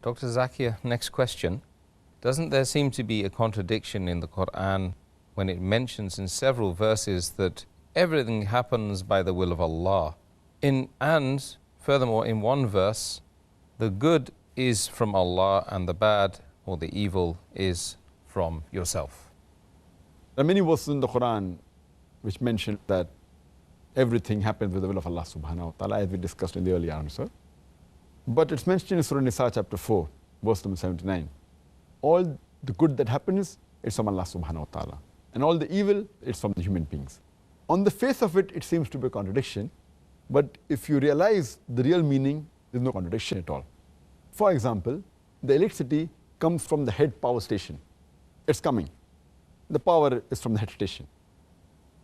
Dr. Zakir, next question. Doesn't there seem to be a contradiction in the Quran when it mentions in several verses that everything happens by the will of Allah? And furthermore, in one verse, the good is from Allah and the bad or the evil is from yourself. There are many verses in the Quran which mention that everything happens with the will of Allah subhanahu wa ta'ala, as we discussed in the earlier answer. But it's mentioned in Surah Nisa chapter 4, verse number 79. All the good that happens, it's from Allah subhanahu wa ta'ala. And all the evil, it's from the human beings. On the face of it, it seems to be a contradiction. But if you realize the real meaning, there's no contradiction at all. For example, the electricity comes from the head power station. It's coming. The power is from the head station.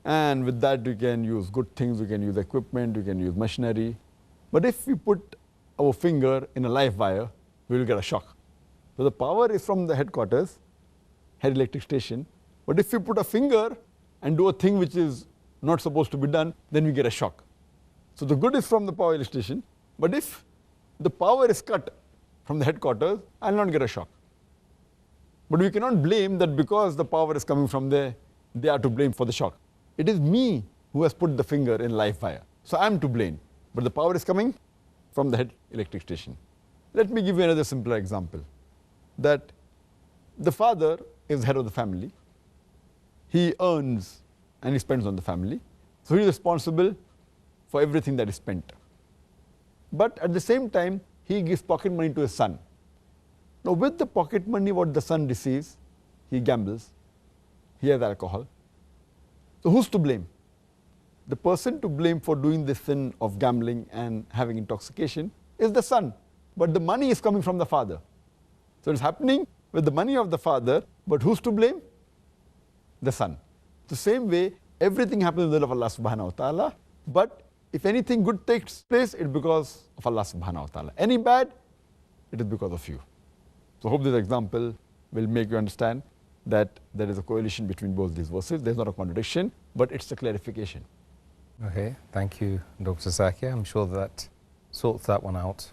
And with that, you can use good things, you can use equipment, you can use machinery. But if we put our finger in a live wire, we will get a shock. So the power is from the headquarters, head electric station. But if you put a finger and do a thing which is not supposed to be done, then we get a shock. So the good is from the power station. But if the power is cut from the headquarters, I will not get a shock. But we cannot blame that because the power is coming from there, they are to blame for the shock. It is me who has put the finger in live wire. So I am to blame. But the power is coming from the head electric station. Let me give you another simpler example. That the father is head of the family. He earns and he spends on the family. So he is responsible for everything that is spent. But at the same time, he gives pocket money to his son. Now with the pocket money what the son receives, he gambles, he has alcohol. So who's to blame? The person to blame for doing this sin of gambling and having intoxication is the son. But the money is coming from the father. So it's happening with the money of the father, but who's to blame? The son. The same way, everything happens with the will of Allah subhanahu wa ta'ala, but if anything good takes place, it's because of Allah subhanahu wa ta'ala. Any bad, it is because of you. So I hope this example will make you understand that there is a correlation between both these verses. There's not a contradiction, but it's a clarification. Okay, thank you, Dr. Zakir. I'm sure that sorts that one out.